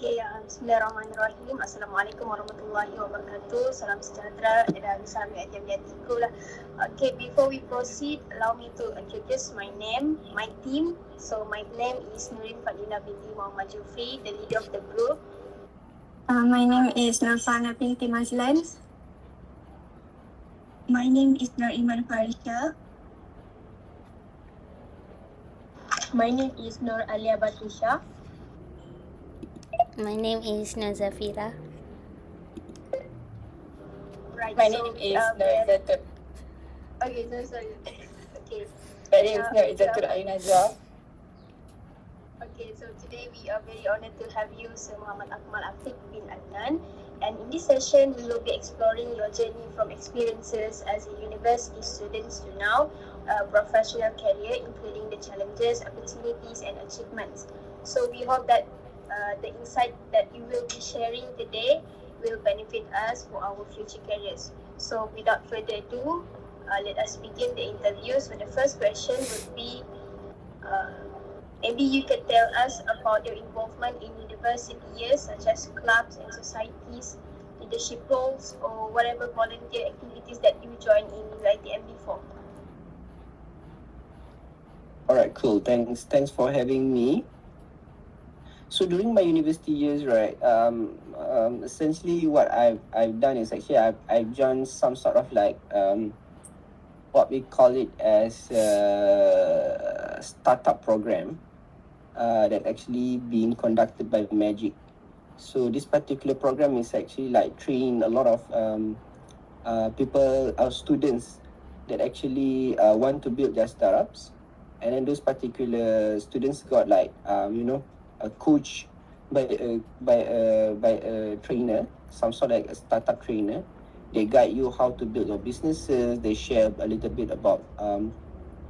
Bismillahirrahmanirrahim. Assalamualaikum warahmatullahi wabarakatuh. Salam sejahtera dan salam hatiku lah. Okay, before we proceed, allow me to introduce my name, my team. So my name is Nurin Fadila binti Muhammad Jufri, the leader of the group. My name is Nurfana binti Mazlan. My name is Nur Iman Farisha. My name is Nur Alia Batusha. My name is Nazafira. Right. My name is Nur Izzatul. Okay, sorry. Okay. My name is Nur Izzatul Ayunazwa. Okay, so today we are very honored to have you, Sir Muhammad Akmal Afiq bin Adnan. And in this session, we will be exploring your journey from experiences as a university student to now a professional career, including the challenges, opportunities, and achievements. So we hope that the insight that you will be sharing today will benefit us for our future careers. So without further ado, let us begin the interview. So the first question would be, maybe you can tell us about your involvement in university years, such as clubs and societies, leadership roles, or whatever volunteer activities that you join in UiTM before. Alright, cool. Thanks for having me. So during my university years, right, essentially what I've done is actually I've joined some sort of like what we call it as a startup program that actually being conducted by Magic. So this particular program is actually like train a lot of students that actually want to build their startups, and then those particular students got like a coach by a trainer, some sort of like a startup trainer. They guide you how to build your businesses. They share a little bit about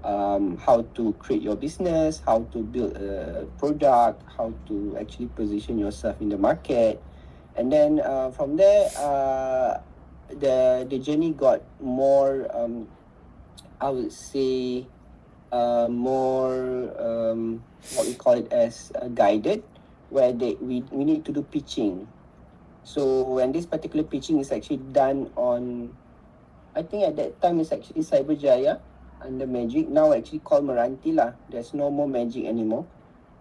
how to create your business, how to build a product, how to actually position yourself in the market. And then from there, the journey got more, I would say, more what we call it as guided, where we need to do pitching. So when this particular pitching is actually done on, I think at that time it's actually Cyberjaya under Magic, now actually called Meranti lah. There's no more Magic anymore.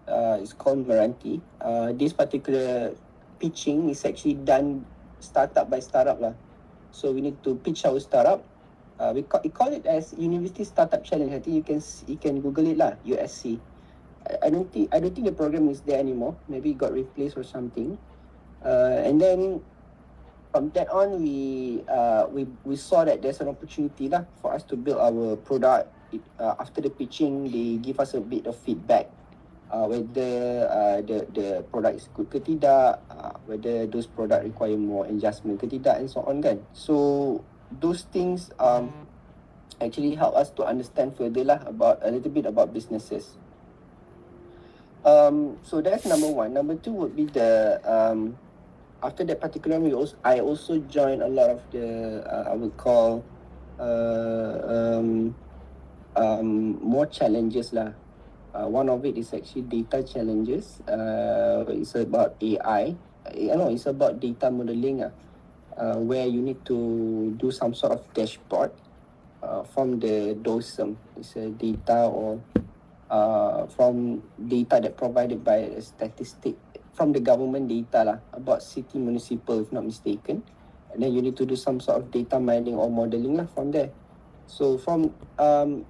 It's called Meranti. This particular pitching is actually done startup by startup lah. So we need to pitch our startup. We call it as University Startup Challenge. I think you can Google it lah, USC. I don't think the program is there anymore. Maybe it got replaced or something. And then from that on, we saw that there's an opportunity lah for us to build our product. After the pitching, they give us a bit of feedback, whether the product is good ke tidak, whether those product require more adjustment ke tidak, and so on kan. So those things actually help us to understand further lah about a little bit about businesses. So that's number one. Number two would be the after that particular I also joined a lot of the I would call more challenges lah. One of it is actually data challenges. It's about AI. It's about data modeling, where you need to do some sort of dashboard from the DOSM. It's a data or from data that provided by a statistic from the government data lah, about city municipal, if not mistaken. And then you need to do some sort of data mining or modeling lah from there. So from on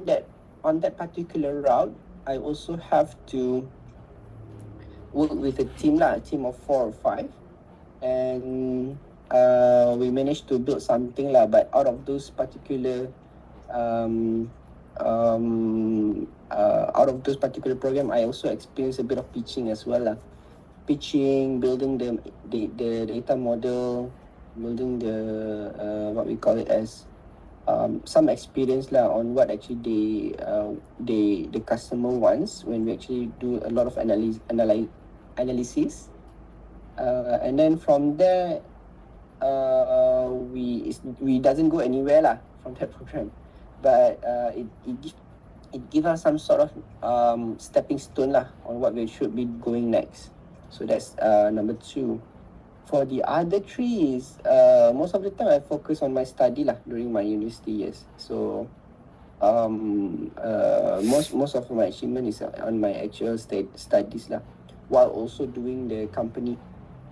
that particular route, I also have to work with a team lah, a team of 4 or 5, and we managed to build something lah. But out of those particular program, I also experienced a bit of pitching as well lah. Pitching, building the data model, building the what we call it as some experience lah on what actually the customer wants when we actually do a lot of analysis. And then from there, we doesn't go anywhere lah from that program, but it gives us some sort of stepping stone lah on what we should be going next. So that's number 2. For the other 3 is most of the time I focus on my study lah during my university years. So most of my achievement is on my actual studies lah, while also doing the company.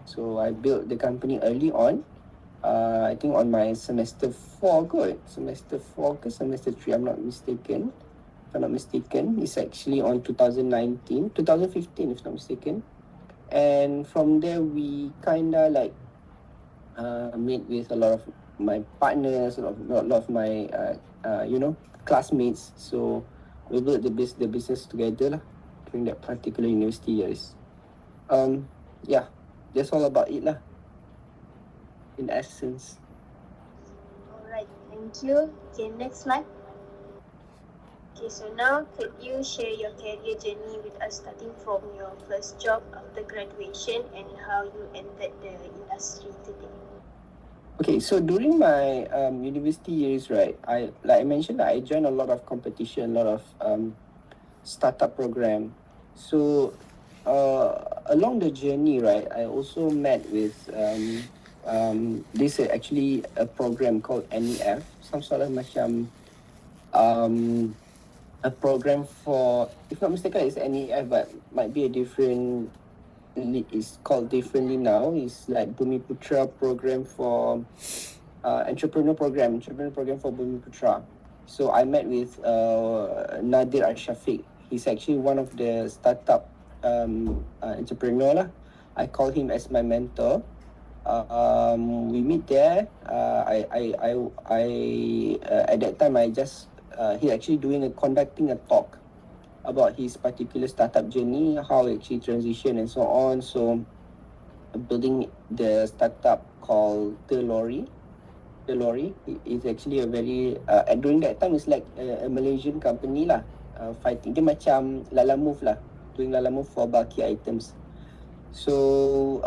So I built the company early on. I think on my semester 4 kot. Semester 4 ke semester 3, I'm not mistaken. If I'm not mistaken, it's actually on 2019, 2015 if not mistaken. And from there we kinda like meet with a lot of my partners, a lot of my classmates. So we built the business together lah during that particular university years. Yeah, that's all about it lah, in essence. Alright, thank you. Okay, next slide. Okay, so now could you share your career journey with us, starting from your first job after graduation and how you entered the industry today? Okay, so during my university years, right, like I mentioned, I joined a lot of competition, a lot of startup program. So along the journey, right, I also met with this is actually a program called NEF, some sort of macam a program for, if not mistaken, it's NEF, but might be a different. It's called differently now. It's like Bumi Putra program for entrepreneur program for Bumi Putra. So I met with Nadir Al-Shafiq. He's actually one of the startup entrepreneur lah. I call him as my mentor. We meet there. At that time I just he actually conducting a talk about his particular startup journey, how it actually transition and so on. So building the startup called Telori. It's actually a very during that time it's like a Malaysian company lah, fighting. Dia macam Lala Move lah, doing Lala Move for bulky items. So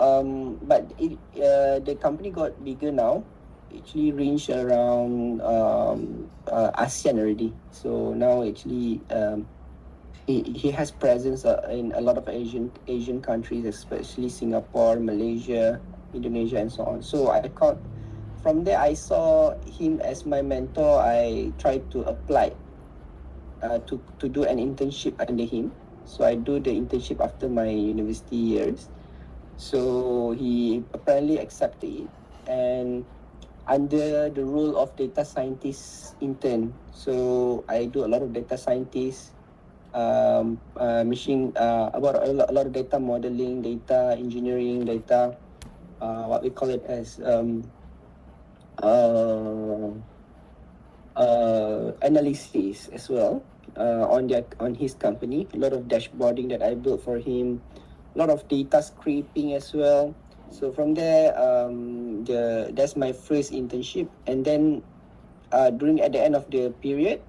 but the company got bigger now. Actually reached around ASEAN already. So now actually he has presence in a lot of Asian countries, especially Singapore, Malaysia, Indonesia, and so on. So from there I saw him as my mentor. I tried to apply to do an internship under him. So I do the internship after my university years. So he apparently accepted it, and under the role of data scientist intern. So I do a lot of data scientist, machine, about a lot of data modeling, data engineering, data what we call it as analysis as well on his company. A lot of dashboarding that I built for him, a lot of data scraping as well. So from there, that's my first internship, and then at the end of the period,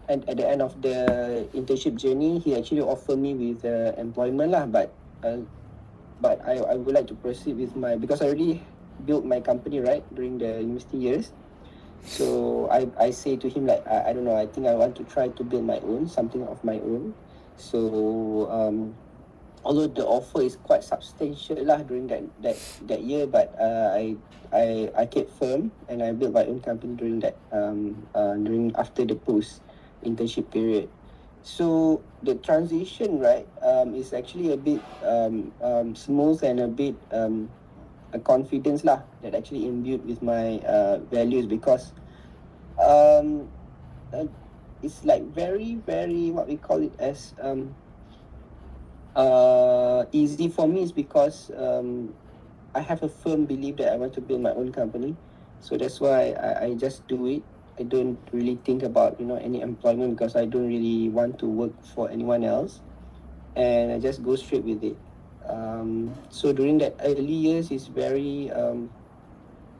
and at the end of the internship journey, he actually offered me with employment lah. But I would like to proceed with because I already built my company right during the university years. So I say to him like I don't know, I think I want to try to build my own, something of my own. So although the offer is quite substantial lah during that year, but I kept firm and I built my own company during that during after the post internship period. So the transition, right, is actually a bit smooth and a bit a confidence lah that actually imbued with my values, because it's like very very what we call it as easy for me, is because I have a firm belief that I want to build my own company. So that's why I just do it. I don't really think about any employment, because I don't really want to work for anyone else, and I just go straight with it. So during that early years is very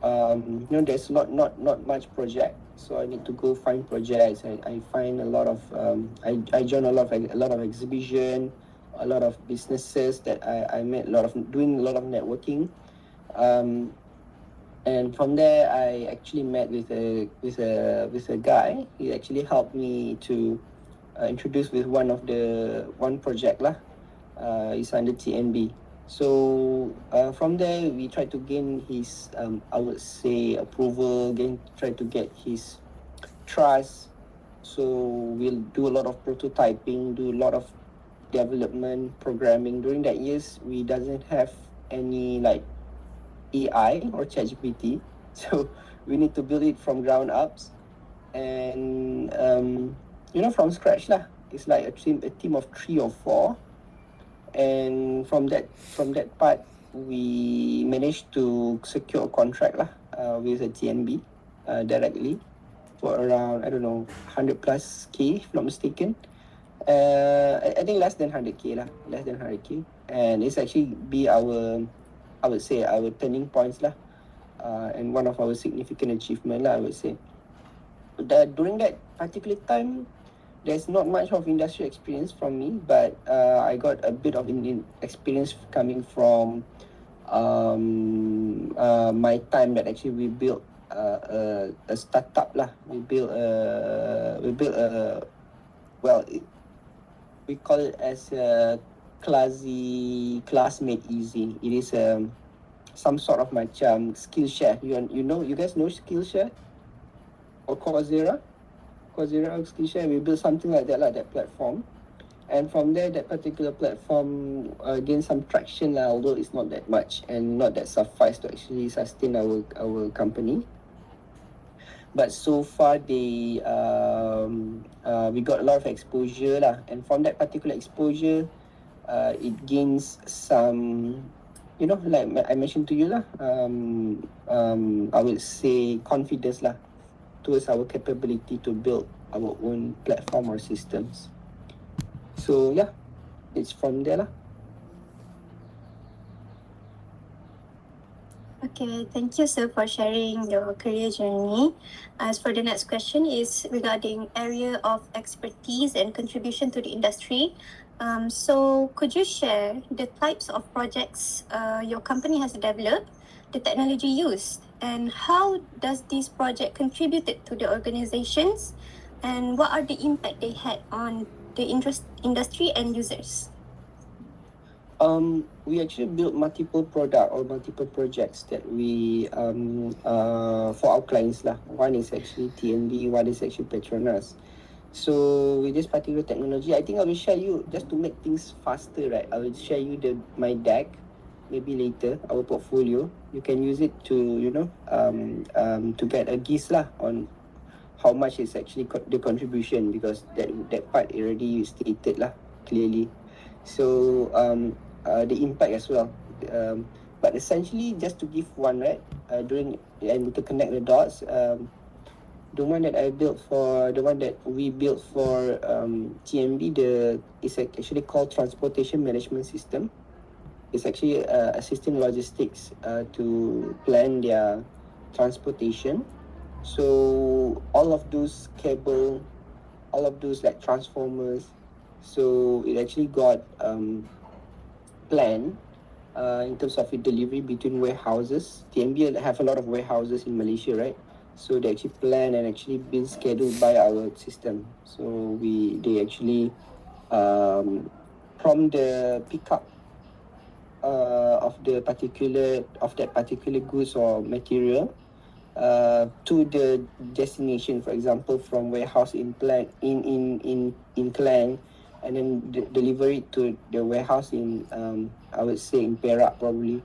there's not much project, so I need to go find projects. I find a lot of I join a lot of exhibition, a lot of businesses that I met, doing a lot of networking. And from there I actually met with a guy. He actually helped me to introduce with one project lah. It's under TNB. So from there, we try to gain his, I would say, approval. Try to get his trust. So we'll do a lot of prototyping, do a lot of development, programming. During that years, we doesn't have any like AI or ChatGPT, so we need to build it from ground ups and from scratch lah. It's like a team of 3 or 4, and from that part we managed to secure a contract lah with a TNB directly for around, I don't know, 100 plus K if not mistaken. I think less than 100K lah, less than 100K, and it's actually be our, I would say, our turning points lah, and one of our significant achievement lah, I would say. During that particular time, there's not much of industry experience from me, but I got a bit of experience coming from my time that actually we built a startup lah. We built a well, we call it as a classmate easy. It is some sort of macam Skillshare. You guys know Skillshare or Coursera or Skillshare. We built something like that, that platform. And from there, that particular platform gained some traction, although it's not that much and not that suffice to actually sustain our company. But so far, we got a lot of exposure lah. And from that particular exposure, it gains some, like I mentioned to you lah, I would say confidence lah towards our capability to build our own platform or systems. So yeah, it's from there lah. Okay, thank you, sir, for sharing your career journey. As for the next question is regarding area of expertise and contribution to the industry. So could you share the types of projects your company has developed, the technology used, and how does this project contributed to the organizations, and what are the impact they had on the industry and users? We actually built multiple product or multiple projects that we for our clients lah. One is actually TNB, one is actually Petronas. So with this particular technology, I think I will share you, just to make things faster, right? I will share you my deck maybe later, our portfolio. You can use it to to get a gist lah on how much is actually the contribution, because that part already stated lah clearly. So the impact as well. But essentially, just to give one, right, and to connect the dots, the one that we built for TMB, is actually called Transportation Management System. It's actually assisting logistics to plan their transportation. So all of those cable, all of those like transformers, so it actually got planned in terms of delivery between warehouses. TMB have a lot of warehouses in Malaysia, right? So they actually plan and actually been scheduled by our system. So they actually from the pickup of that particular goods or material to the destination, for example, from warehouse in Klang, and then deliver it to the warehouse in I would say in Perak probably.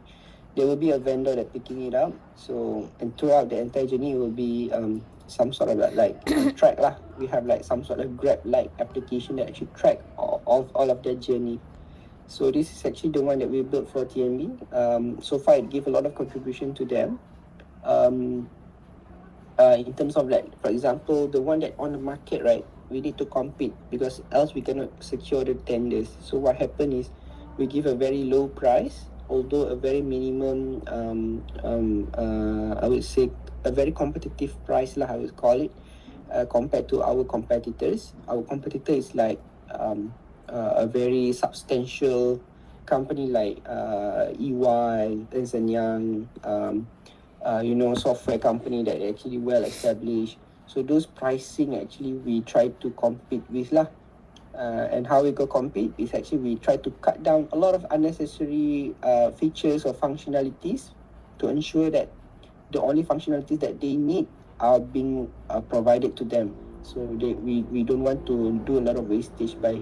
There will be a vendor that picking it up. So, and throughout the entire journey, it will be some sort of like track lah. We have like some sort of Grab-like application that actually track all of that journey. So this is actually the one that we built for TMB. So far, it gave a lot of contribution to them. In terms of like, for example, the one that on the market, right, we need to compete because else we cannot secure the tenders. So what happened is we give a very low price, although a very minimum, I would say a very competitive price lah, I would call it, compared to our competitors. Our competitor is like a very substantial company like EY, Ernst & Young, software company that actually well established. So those pricing actually we try to compete with lah. And how we go compete is actually we try to cut down a lot of unnecessary features or functionalities to ensure that the only functionalities that they need are being provided to them. So we don't want to do a lot of wastage by,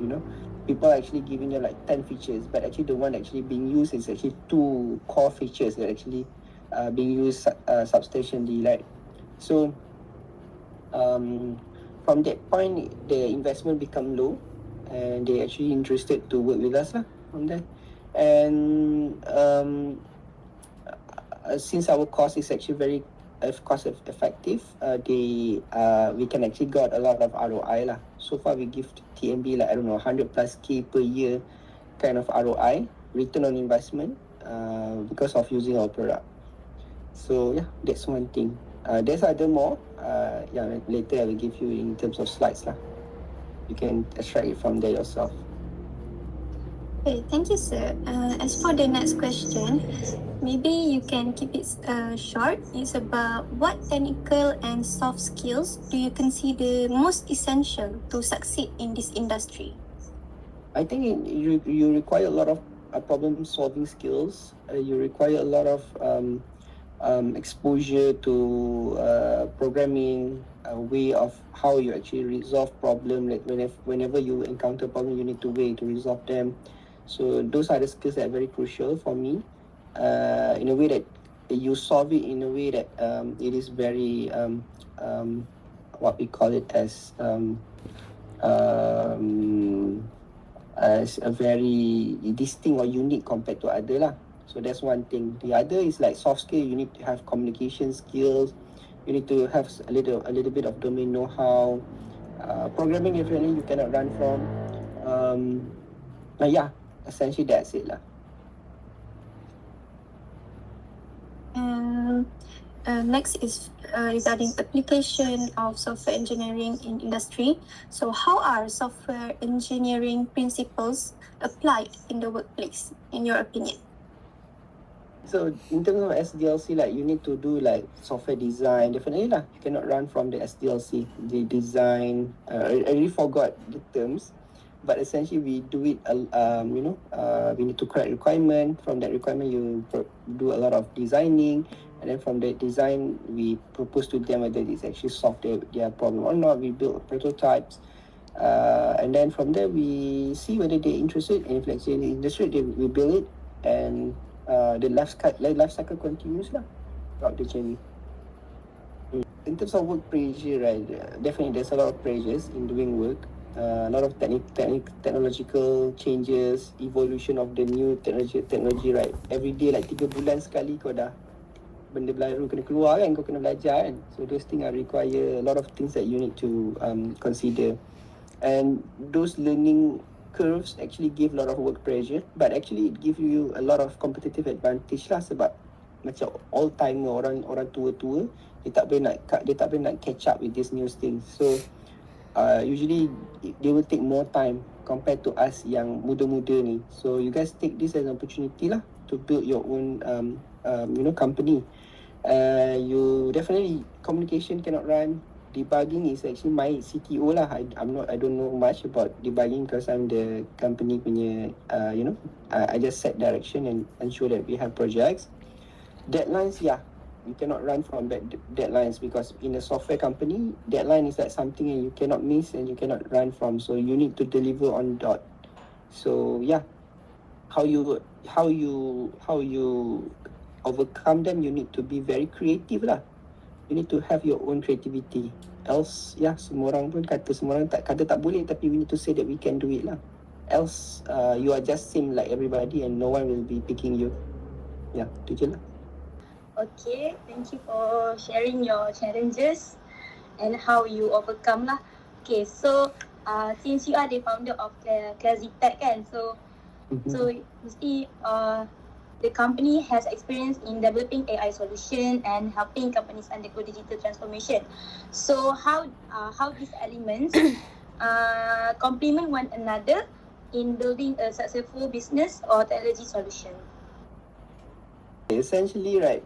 people are actually giving you like 10 features, but actually the one actually being used is actually two core features that actually being used substantially, right? So from that point, the investment become low, and they actually interested to work with us lah from there. And since our cost is actually very cost effective, we can actually got a lot of ROI lah. So far, we give TMB like, I don't know, 100 plus K per year kind of ROI, return on investment, because of using our product. So yeah, that's one thing. There's other more. Later I will give you in terms of slides lah. You can extract it from there yourself. Okay, thank you, sir. As for the next question, maybe you can keep it short. It's about what technical and soft skills do you consider most essential to succeed in this industry? I think you require a lot of problem solving skills. You require a lot of exposure to programming, a way of how you actually resolve problem. Like whenever you encounter problem, you need to way to resolve them. So those are the skills that are very crucial for me. In a way that you solve it in a way that it is very what we call it as a very distinct or unique compared to other lah. So that's one thing. The other is like soft skill. You need to have communication skills. You need to have a little bit of domain know-how. Programming definitely you cannot run from. Essentially that's it lah. Next is regarding application of software engineering in industry. So how are software engineering principles applied in the workplace, in your opinion? So in terms of SDLC, like you need to do like software design, definitely lah. You cannot run from the SDLC, the design. I really forgot the terms, but essentially we do it. We need to create requirement. From that requirement, you do a lot of designing, and then from that design, we propose to them whether it's actually solve their problem or not. We build prototypes. And then from there we see whether they're interested, and if let's say they're interested, we build it, and the life cycle continues lah throughout the journey. In terms of work pressure, right, definitely there's a lot of pressures in doing work. A lot of technological changes, evolution of the new technology, right? Every day like 3 bulan sekali kau dah benda baru kena keluar kan, kau kena belajar kan. So those things are require a lot of things that you need to consider. And those learning curves actually give a lot of work pressure, but actually it give you a lot of competitive advantage lah, sebab macam all timer, orang tua-tua, dia tak boleh nak catch up with these new things. So usually they will take more time compared to us yang muda-muda ni. So you guys take this as an opportunity lah to build your own company. You definitely, communication cannot run. Debugging is actually my CTO lah. I don't know much about debugging because I'm the company punya I just set direction and ensure that we have projects. Deadlines, you cannot run from deadlines, because in a software company, deadline is like something you cannot miss and you cannot run from. So you need to deliver on dot. So how you overcome them, you need to be very creative lah. You need to have your own creativity. Else, semua orang tak boleh, tapi we need to say that we can do it lah. Else, you are just same like everybody and no one will be picking you. Itu je lah. Okay, thank you for sharing your challenges and how you overcome lah. Okay, so since you are the founder of Classitech kan, so mesti the company has experience in developing AI solution and helping companies undergo digital transformation. So how these elements complement one another in building a successful business or technology solution? Essentially, right,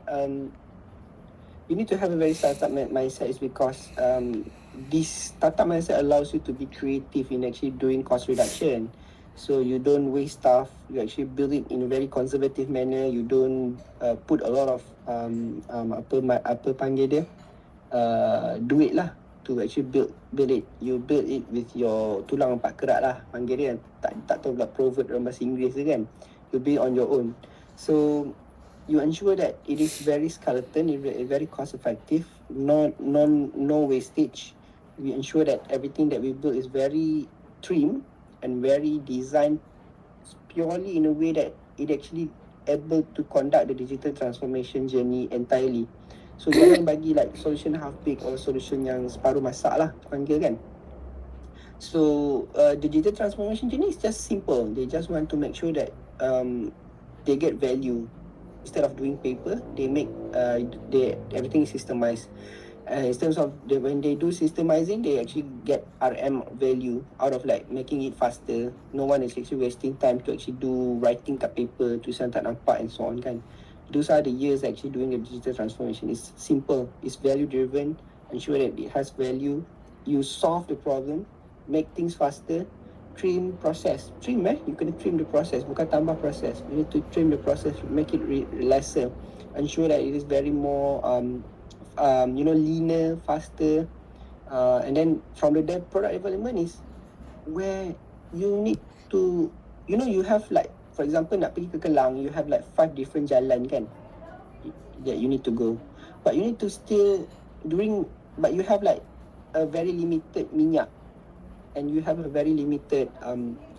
you need to have a very startup mindset, is because this startup mindset allows you to be creative in actually doing cost reduction. So you don't waste stuff. You actually build it in a very conservative manner. You don't put a lot of apa panggil dia duit lah to actually build it. You build it with your tulang empat kerat lah panggil dia. Tak tahu pula proverb dalam bahasa Inggeris dia kan. You build on your own. So you ensure that it is very skeleton, very cost effective, no wastage. We ensure that everything that we build is very trim and very designed purely in a way that it actually able to conduct the digital transformation journey entirely. So jangan bagi like solution half baked or solution yang separuh masak lah panggil kan. So digital transformation journey is just simple. They just want to make sure that they get value. Instead of doing paper, they make everything is systemized. In terms of when they do systemizing, they actually get RM value out of like making it faster. No one is actually wasting time to actually do writing kat paper, tulisan tak nampak and so on kan. Those are the years actually doing the digital transformation. It's simple, it's value driven, ensure that it has value. You solve the problem, make things faster, trim process. Trim you kena trim the process, bukan tambah process. You need to trim the process, make it lesser. Ensure that it is very more leaner, faster. And then from the product development is where you need to, you have like, for example, nak pergi ke Kelang, you have like 5 different jalan kan that you need to go. But you need to still but you have like a very limited minyak and you have a very limited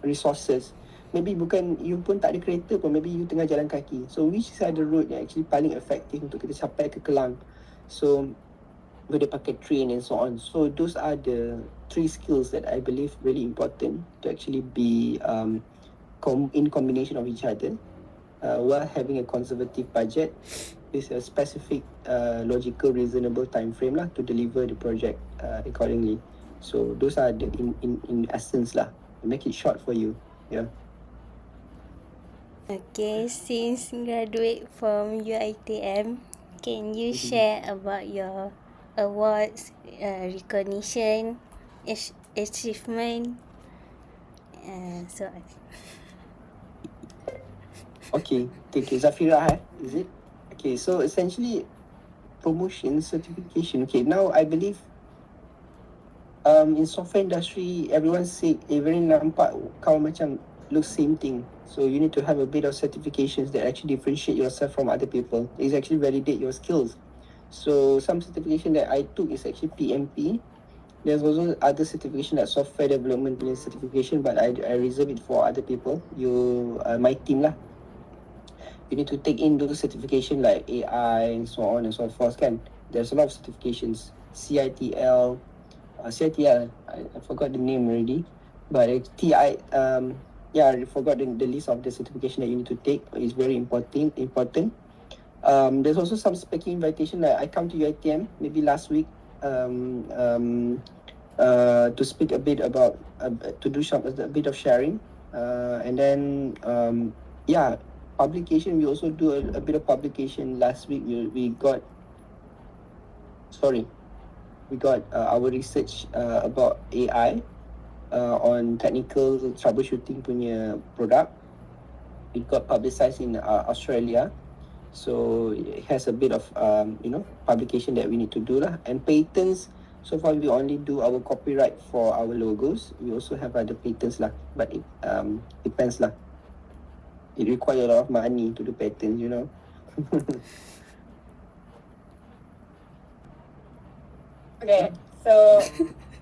resources. Maybe bukan you pun tak ada kereta pun, maybe you tengah jalan kaki. So which is the road yang actually paling effective untuk kita sampai ke Kelang? So boleh pakai train and so on. So those are the 3 skills that I believe really important to actually be in combination of each other while having a conservative budget with a specific logical reasonable time frame lah to deliver the project accordingly. So those are the in essence lah. Make it short for you. Yeah. Okay, since graduate from UiTM, can you share about your awards, recognition, achievement, and so on? Okay, Zafira, is it? Okay, so essentially promotion, certification. Okay, now I believe in software industry, everyone say everyone nampak kau macam look same thing. So you need to have a bit of certifications that actually differentiate yourself from other people. It's actually validate your skills. So some certification that I took is actually PMP. There's also other certification like software development certification, but I reserve it for other people. My team lah. You need to take in those certification like AI and so on and so forth kan. There's a lot of certifications. CITL, I forgot the name already, but it's I forgot the list of the certification that you need to take. It's very important. There's also some speaking invitation. Like I come to UiTM maybe last week to speak a bit about to do a bit of sharing, and then publication. We also do a bit of publication. Last week we got our research about AI on technical troubleshooting punya product. It got publicized in Australia. So it has a bit of publication that we need to do lah. And patents, so far we only do our copyright for our logos. We also have other patents lah, but it depends lah. It requires a lot of money to do patents, Okay, so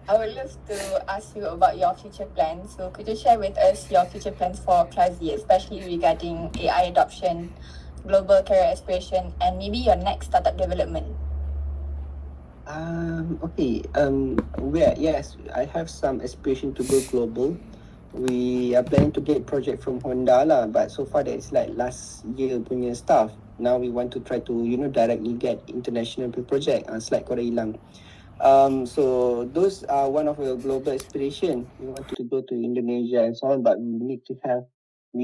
I would love to ask you about your future plans. So could you share with us your future plans for Classy, especially regarding AI adoption, global career aspiration, and maybe your next startup development? Okay. Yes, I have some aspiration to go global. We are planning to get project from Honda lah, but so far that is like last year punya stuff. Now we want to try to directly get international project. Slide kau dah hilang. So those are one of our global aspiration. We want to go to Indonesia and so on, but we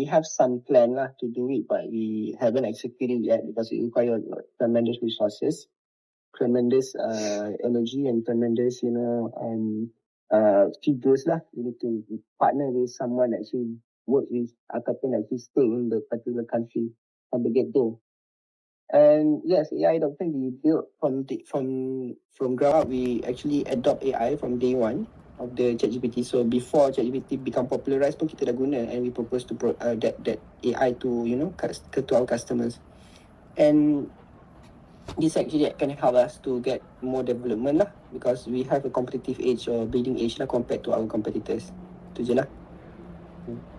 have some plan lah to do it, but we haven't executed yet because it requires tremendous resources. tremendous energy and tremendous, figures lah. You need to partner with someone that actually work with ataupun actually stay in the particular country from the get-go. And yes, AI adoption we built from ground up. We actually adopt AI from day one of the ChatGPT. So before ChatGPT become popularized pun kita dah guna, and we propose to that AI to to our customers. And this actually can help us to get more development lah, because we have a competitive edge or bleeding edge lah compared to our competitors. Tu je lah.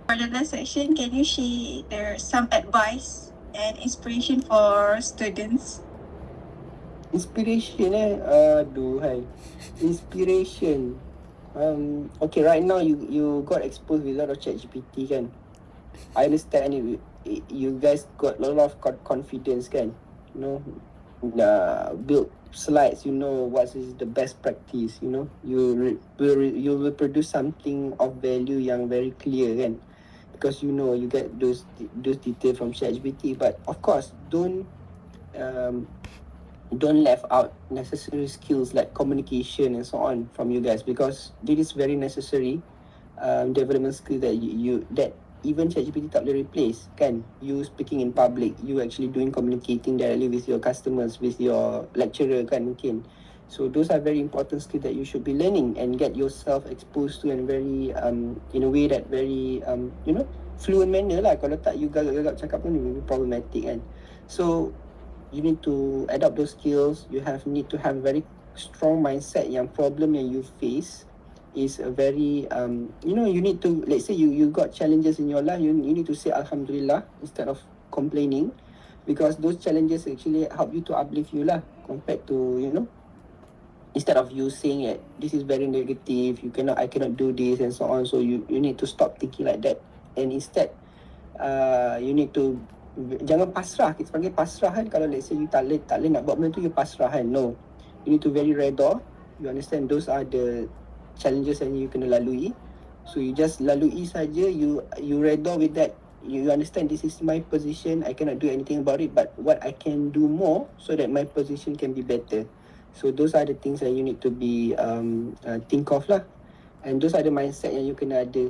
For the last section, can you share some advice and inspiration for students? Inspiration aduhai. Inspiration. Okay, right now you got exposed with a lot of ChatGPT kan. I understand you guys got a lot of confidence kan. Build slides, what is the best practice, you will produce something of value yang very clear kan, because you get those details from ChatGPT. But of course, don't left out necessary skills like communication and so on from you guys, because this is very necessary development skill that you that even ChatGPT tak boleh replace kan. You speaking in public, you actually doing communicating directly with your customers, with your lecturer kan mungkin. So those are very important skills that you should be learning and get yourself exposed to, and very in a way that very fluent manner lah. Kalau tak, you gagap-gagap cakap pun will be problematic kan. So you need to adopt those skills. You need to have a very strong mindset yang problem yang you face is a very you need to, let's say you got challenges in your life, you need to say Alhamdulillah instead of complaining, because those challenges actually help you to uplift you lah, compared to instead of you saying that this is very negative, I cannot do this and so on. So you need to stop thinking like that, and instead you need to jangan pasrah. Kita panggil pasrah kan, kalau let's say you tak boleh nak buat benda tu, you pasrah kan. No, you need to very redha. You understand those are the challenges yang you kena lalui. So you just lalui saja, you redha with that. You understand this is my position, I cannot do anything about it, but what I can do more so that my position can be better. So those are the things that you need to be think of lah. And those are the mindset yang you kena ada.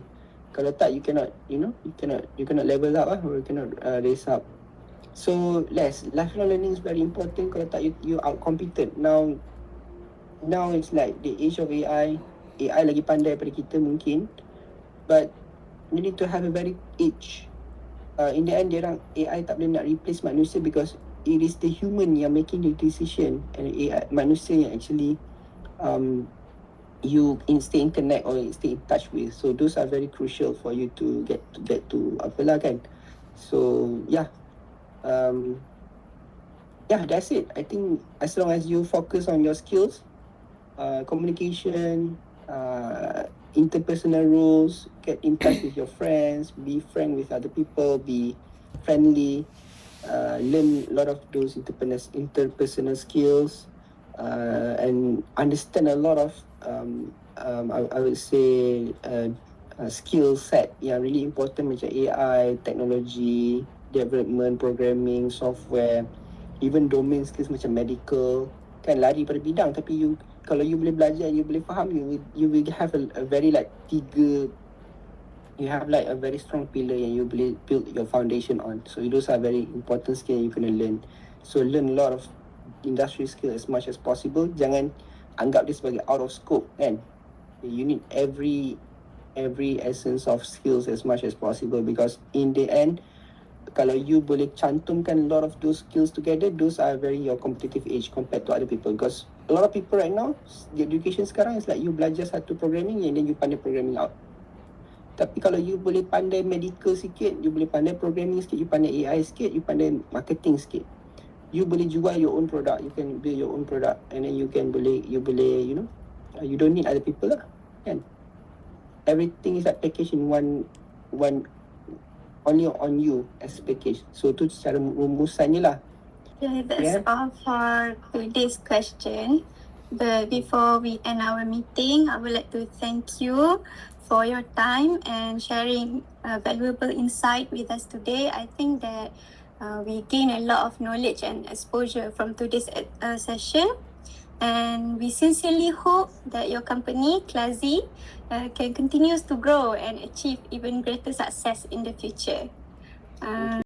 Kalau tak, you cannot level up or you cannot raise up. So lifelong learning is very important. Kalau tak, you outcompeted. Now it's like the age of AI lagi pandai daripada kita mungkin, but you need to have a very edge. In the end, AI tak boleh nak replace manusia, because it is the human yang making the decision, and AI manusia yang actually you stay in connect or stay in touch with. So those are very crucial for you to get to apalah kan. So that's it. I think as long as you focus on your skills, communication, interpersonal rules, get in touch with your friends, be frank with other people, be friendly, learn a lot of those interpersonal skills, and understand a lot of I would say skill set yang really important, macam AI, technology, development, programming, software, even domain skills macam medical kan, lari pada bidang, tapi kalau you boleh belajar, you boleh faham, you will have a very like you have like a very strong pillar yang you boleh build your foundation on. So those are very important skills you kena learn. So learn a lot of industry skill as much as possible. Jangan anggap dia sebagai out of scope kan. You need every essence of skills as much as possible, because in the end, kalau you boleh cantumkan a lot of those skills together, those are very your competitive edge compared to other people. Because a lot of people right now, the education sekarang is like you belajar satu programming and then you pandai programming out. Tapi kalau you boleh pandai medical sikit, you boleh pandai programming sikit, you pandai AI sikit, you pandai marketing sikit, you boleh jual your own product, you can build your own product, and then you boleh you don't need other people lah kan. Everything is like package in one only on you as package. So tu secara rumusannya lah. Yeah, that's all for today's question. But before we end our meeting, I would like to thank you for your time and sharing valuable insight with us today. I think that we gain a lot of knowledge and exposure from today's session. And we sincerely hope that your company, Classy, can continue to grow and achieve even greater success in the future.